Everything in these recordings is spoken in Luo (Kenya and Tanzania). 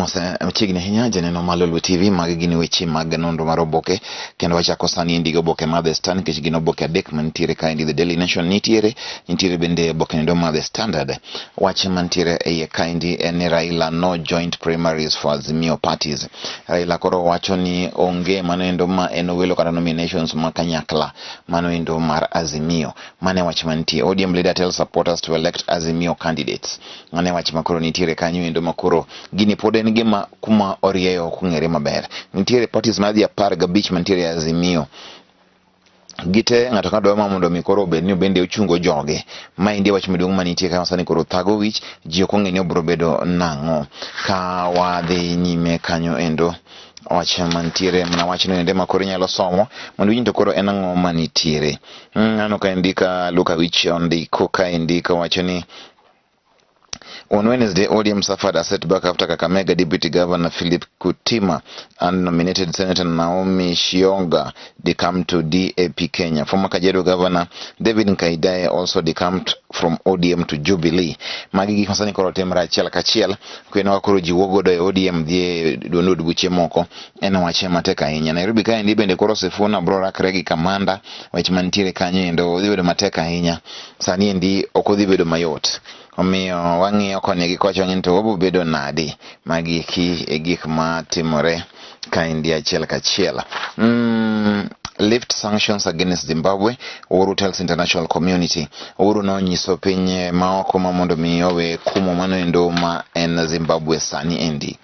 Mose mchigni hinya janeno ma Lolwe Tv mag gini weche mag nonro mar Oboke kendo wachako sani ndigo Oboke mar The Stand nikech gin oboke adek mantiere ka The Daily Nation nitiere bende Oboke ndo mar The Standard. Wach mantiere e kaindi en Raila no joint primaries for Azimio parties. Raila koro wacho ni onge manendo ma eno welo kata nominations makanyakla manendo mar Azimio. Mane wach mantie ODM leader tells supporters to elect Azimio candidates. Mane wach makoro nitiere kanyo endo makoro gini poden gima kuma orieyo kungere maber. Nitiere parties madhi 15 mantiere Azimio. Gite ng'ato ka dwaro mondo mi koro bed ni bende ochungo joge. Ma indi wach maduong' manitie ka sani koro thago wich ji ok ong'e ni obro bedo nang'o ka wadhi nyime kanyo endo. Wach mantiere mana wach no ende makoro nyalo somo mondo winjo koro en ang'o manitiere. Ano ka indika Luka wich ondiko ka indika wacho ni on Wednesday, ODM suffered a setback after Kakamega Deputy Governor Philip Kutima and nominated Senator Naomi Shionga decamped to DAP Kenya. Former Kajiado Governor David Nkaidae also decamped from ODM to Jubilee. Magigi konsani koro temra achiel kachiel kweno wakoro jiwogo do ODM dhie duonod buche moko ena wache mateka ahinya. Nairobi ka endi bende koro Sifuna bro rakre gi kamanda wach mantiere kanyo endo odhi bedo mateka ahinya. Sani endi ok odhi bedo mayot. Omiyo wang'iyo koni gi kocha ng'ento obo bedo nadi magi ki e gik ma timore ka India achiel kachiel. Lift sanctions against Zimbabwe. Uhuru tells international community. Uhuru no nyiso piny maoko ma mondo mi owe kumo mano endo ma en Zimbabwe sani endi.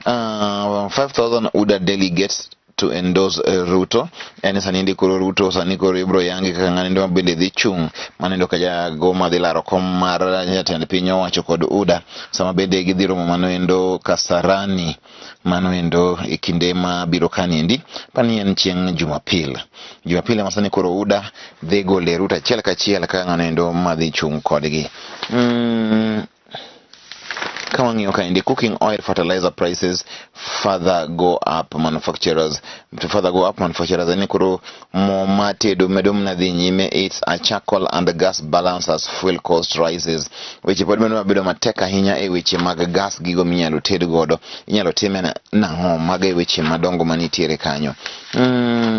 5,000 UDA delegates to endorse Ruto. En sani ndi kuro Ruto sani kuro ibro yangi kaka ng'ani ndo bende dhi chung manendo ka jago madhi laro kom mar jatend piny owacho kod UDA sama bende gidhi romo mano endo Kasarani mano endo e kinde ma biro kani endi pani en chieng' Jumapil ma sani kuro UDA dhi gole Ruto achiel kachiel ka ng'ano endo madhi chung kodgi. Kawang'iyo ka indi cooking oil fertilizer prices further go up. Manufacturers ni kuro mo matedo medo mnadhi nyime. It's a charcoal and gas balance as fuel cost rises. Weche pod medo mabedo mateka ahinya e weche mag gas gigo minyalo ted godo inyalo time nang'o mag e weche madongo manitiere kanyo.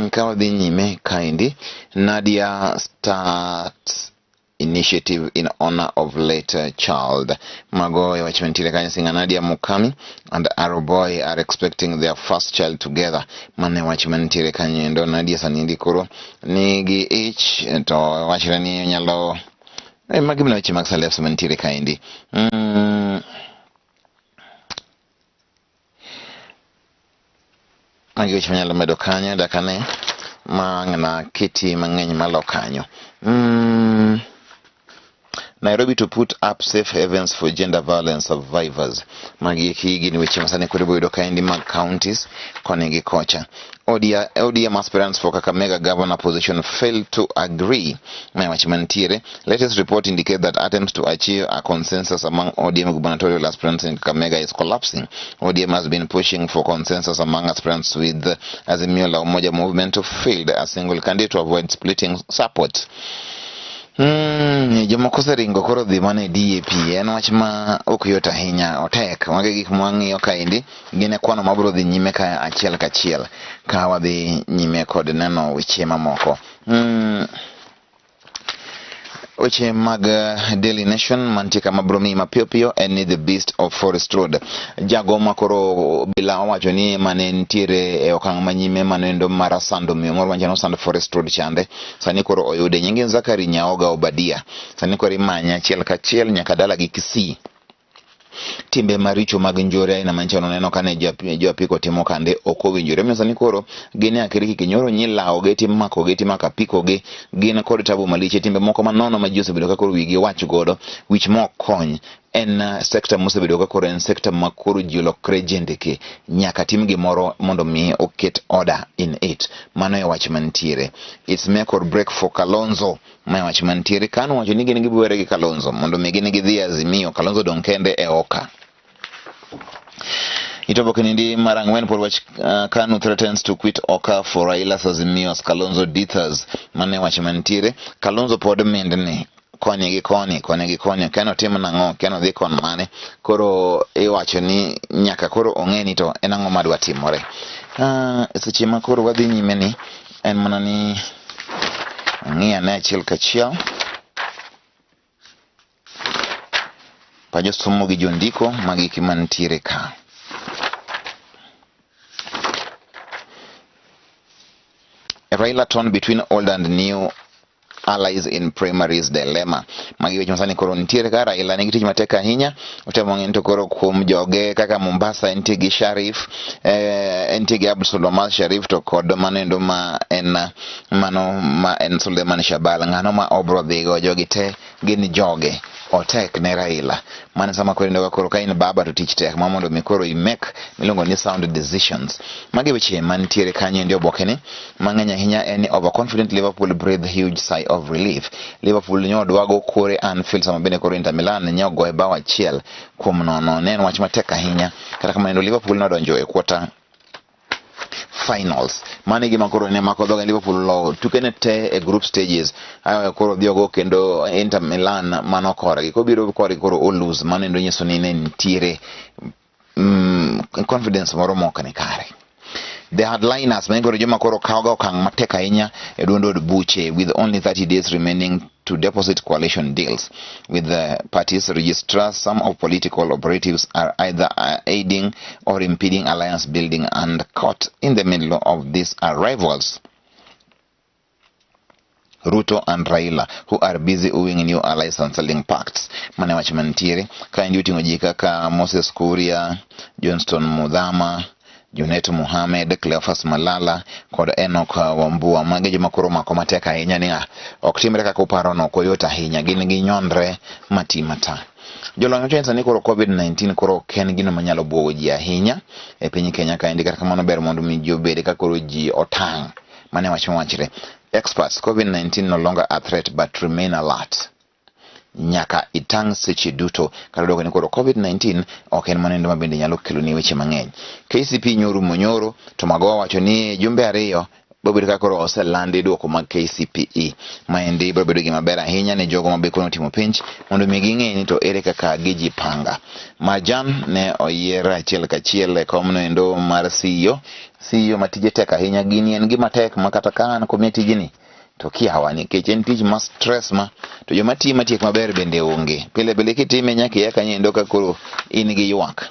Ka wadhi nyime ka indi Nadia starts initiative in honor of late child. Mago ya wachmentile kanya singa Nadia Mukami and Aroboy are expecting their first child together. Mane wachmentile kanya endo Nadia sanindi kuro nigi ich to wachirani nyalo magi mna weche maksa lefs mentile kaindi. Magi weche manyalo medo kanya dakane mang'na kiti mang'eny malo kanyo. Nairobi to put up safe havens for gender violence survivors. Magi higi ni weche masani kuribo yudo kaindi mag counties kone gi kocha. ODM aspirants for Kakamega governor position failed to agree. My mantiere. Latest report indicate that attempts to achieve a consensus among ODM gubernatorial aspirants in Kakamega is collapsing. ODM has been pushing for consensus among aspirants with Azimio la Umoja movement to field a single candidate to avoid splitting support. Jomoko ringo koro dhi mane DAP en wach ma ok yot ahinya otek mage gik mwang'iyo kaindi gine kwano mabro dhi nyime ka achiel kachiel ka wadhi nyime kod neno weche mamoko. Weche mag Daily Nation mantika mabromi mapiopio en the beast of Forest Road. Jago makoro bila wacho ni mane ntiere e okang' manyime manendo marasando miyo moro wanjano sand Forest Road chande sani koro oyude nyingi Zakari Nyaoga Obadia sani koro imanya achiel kachiel nyaka dala gi Kisii. Timbe maricho mag njore ina manchano neno kane jo apiko timo kande ok owinjore. Miyo sani koro gine akiriki kinyoro nyilao geti mako geti makapiko ge gine kod tabu maliche timbe moko manono ma jose bedo ka koro wigi wach godo which mo kony en sector mosebedo ka koro en sector makoro ji olokre jendeke nyaka tim gimoro mondo mi oket order in it. Mano e wach mantiere. It's make or break for Kalonzo. Ma wach mantiere kanu wacho ni gin gibuere gi Kalonzo mondo mi gin gidhi Azimio. Kalonzo don kende e oka. Oboke nindi marang'wen por wach Kanu threatens to quit Oka for Raila's Azimio as Kalonzo dithers. Mane wach mantiere Kalonzo pod mendne koni gi koni kano timo nang'o kano dhi kon mane koro iwacho ni nyaka koro ong'eni to en ang'o madwa timore. Seche ma koro wadhi nyime ni en mana ni ng'iya ne achiel kachiel pajo somo gi jondiko magiki mantiere ka. Raila torn between old and new allies in primaries dilemma. Magi weche masani koro nitiere ka. Raila nigi tich matek ahinya, otemo ng'eny to koro kuom joge kaka Mombasa entie gi Sharif, entie gi Abdulswamad Sharif to kod manendo ma en Suleiman Shabal. Ng'ano ma obro dhigo jogi te gin joge otek ne Raila. Mane sama koro ndoga koro ka in baba to tich tek mondo mi koro i make milongo ni sound decisions. Magi weche mantiere kanyo ndio Oboke ni mang'eny ahinya en overconfident Liverpool breathe huge sigh of relief. Liverpool nyodwa go kore Anfield sama bene koro Inter Milan nyogo e bao achiel kuom nono. Ne en wach matek ahinya kata kamano Liverpool nodonjo e quarter finals. Mane gima koro ne mako dhoga Liverpool lo tukene te e group stages. Ayo koro dhiogo kendo Inter Milan mano korgi kobiro korgi koro o lose. Mane ndo nyiso ni ne nitiere confidence moro moko ne kare. The headliners mengoro joma koro kaoga okang' matek ahinya e duond od buche with only 30 days remaining to deposit coalition deals with the parties registrars. Some of political operatives are either aiding or impeding alliance building, and caught in the middle of these are rivals Ruto and Raila, who are busy wooing new allies and selling pacts. Mane wach mantiere ka ndi uting'o ji kaka Moses Kuria, Johnston Mudhama, Junet Mohamed, Cleophas Malala kod Enoch Wambua. Magi joma koro mako matek ahinya ni ok timre kaka uparo no koyota ahinya, gin gi nyonre mata. Jolony wacho ni koro COVID-19 koro ken gino manyalo buogo ji ahinya e piny Kenya ka indi, kata kamano ber mondo mi ji obed ka koro ji otang'. Mane wachre experts, COVID-19 no longer a threat but remain alert. Nyaka itang' seche duto kata dogo ni koro COVID-19 ok en manendo mabende nyalo kelo ni weche mang'eny. KCP nyoro to Magoha wacho ni jumbe ariyo bobedo ka koro oselandi duoko mag KCPE maendi bobedo gima ber ahinya ne jogo mabe kono timo penj mondo mi ging'e ni to ere kaka giji panga. Majan ne oyier achiel kachiel e komno endo mar CEO matije tek ahinya. Gini en gima tek makata ka an komie tijini to kiawa nikech en tich ma stress ma to joma tiyo matiek maber bende onge. Pile kitime nyaka iya kanyo endo ka koro in gi ywak.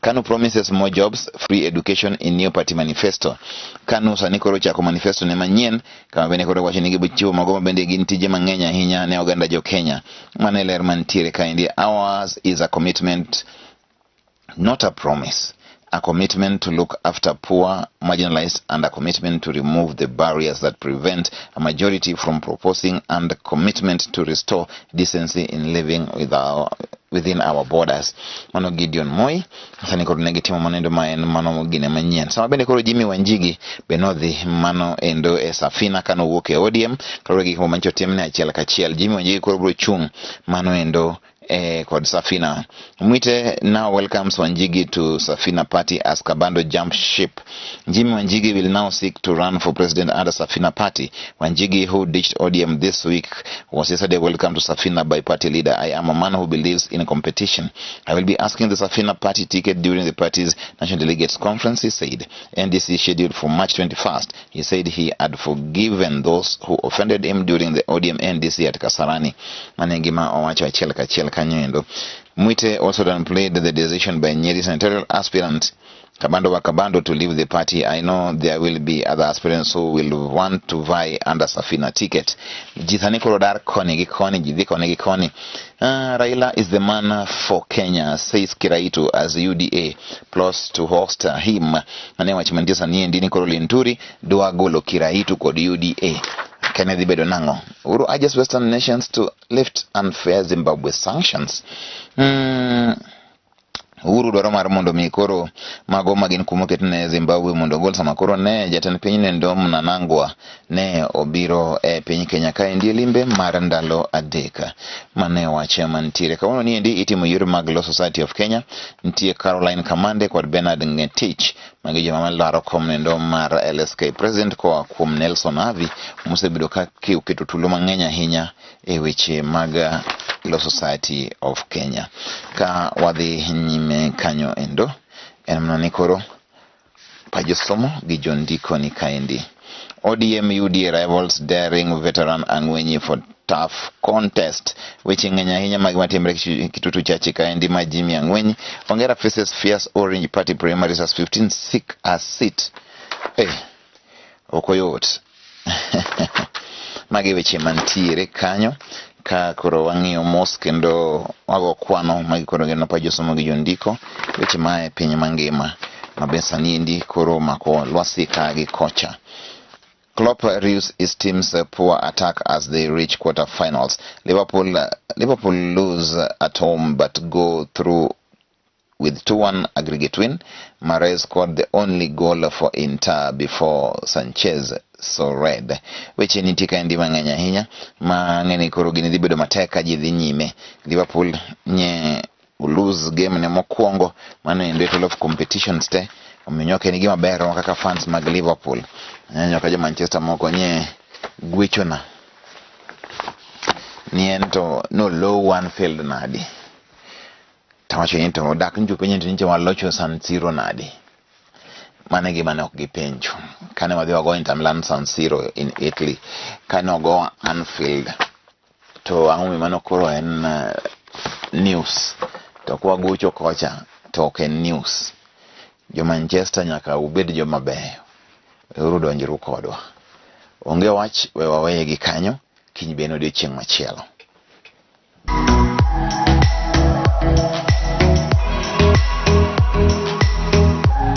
KANU promises more jobs, free education in new party manifesto. KANU sani koro chako manifesto ne manyien kama bende koro wacho ni gibochiwo mago mabende gin tije mang'eny ahinya ne oganda jo Kenya. Mane ler mantiere kaendi. Ours is a commitment, not a promise. A commitment to look after poor, marginalized, and a commitment to remove the barriers that prevent a majority from proposing, and a commitment to restore decency in living within our borders. Mano Gideon Moi sani koro negitimo manendo ma en mano gine manyien. Sama bende koro Jimmy Wanjigi benodhi mano endo e Safina kano wuok e ODM koro gik mancho timne achiel kachiel. Jimmy Wanjigi koro bro chung mano endo kod Safina. Mwite now welcomes Wanjigi to Safina party as Kabando jump ship. Jimmy Wanjigi will now seek to run for president under Safina party. Wanjigi, who ditched ODM this week, was yesterday welcomed to Safina by party leader. I am a man who believes in competition. I will be asking the Safina party ticket during the party's national delegates conference, he said. NDC scheduled for March 21st. He said he had forgiven those who offended him during the ODM NDC at Kasarani. Manengima owacho achiel kachiel kanyo endo. Mwite also downplayed the decision by Nyeri senatorial aspirant Kabando to leave the party. I know there will be other aspirants who will want to vie under Safina ticket. Jithani korodar koni gikoni, jidhi koni gikoni. Raila is the man for Kenya, says Kiraitu as UDA plus to host him. Ane wachimandisa ni endini koro linturi doa golo Kiraitu kod UDA. Kennedy Bedonango. Uru urges Western nations to lift unfair Zimbabwe sanctions. Uhuru dwaro mar mondo mi koro mago magin kumoket ne Zimbabwe mondo gol sama koro ne jatend piny ne Ndom Nanangwa ne obiro e piny Kenya ka endi limbe mar ndalo adek mane wache mantiere kawuono ni endi itimo yiero mag Law Society of Kenya. Nitie Caroline Kamande kod Bernard Ngetich magi joma malaro kom ne Ndom mar LSK president koa kuom Nelson Havi mosebedo ka oketo tulo mang'eny ahinya e weche mag Law Society of Kenya. Ka wadhi nyime kanyo endo en mana ni koro pajosomo gi jondiko ni kaendi. ODM UDA rivals daring veteran Ang'wenyi for tough contest. Weche ng'eny ahinya mag matimre Kitutu Chache kaendi ma Jimmy Ang'wenyi Ongera faces fierce Orange Party primaries as 15 seek a seat. Okoyot. Magi weche mantiere kanyo ka koro wang'iyo mos kendo wago kwano magi koro geno pajosomo gi jondiko weche mae piny mangima mabesa niendi koro mako lwasi ka gi kocha. Klopp reviews his team's poor attack as they reach quarter-finals. Liverpool lose at home but go through with 2-1 aggregate win. Mahrez scored the only goal for Inter before Sanchez so red. Weche nitie kaendi mang'eny ahinya mang'eni koro gini dhi bedo matek ka ji dhi nyime. Liverpool nye lose game ne mokwongo mano in total of competitions te ominyoke ni gima ber kaka fans mag Liverpool. Nyoka jo Manchester moko nye gwechona ni ento no low Anfield nadi tawacho ni to dak njupe nyento nje walocho San Siro nadi mane gima ne ok gipenjo kane wadhi wago Inter Milan San Siro in Italy kane ogo Anfield to ang'o mano koro en news to kwa gocho kocha to ok en news. Jo Manchester nyaka ubed joma beyo uru donjru kodwa onge wach we waweye gi kanyo kiny beno odiochieng' machielo.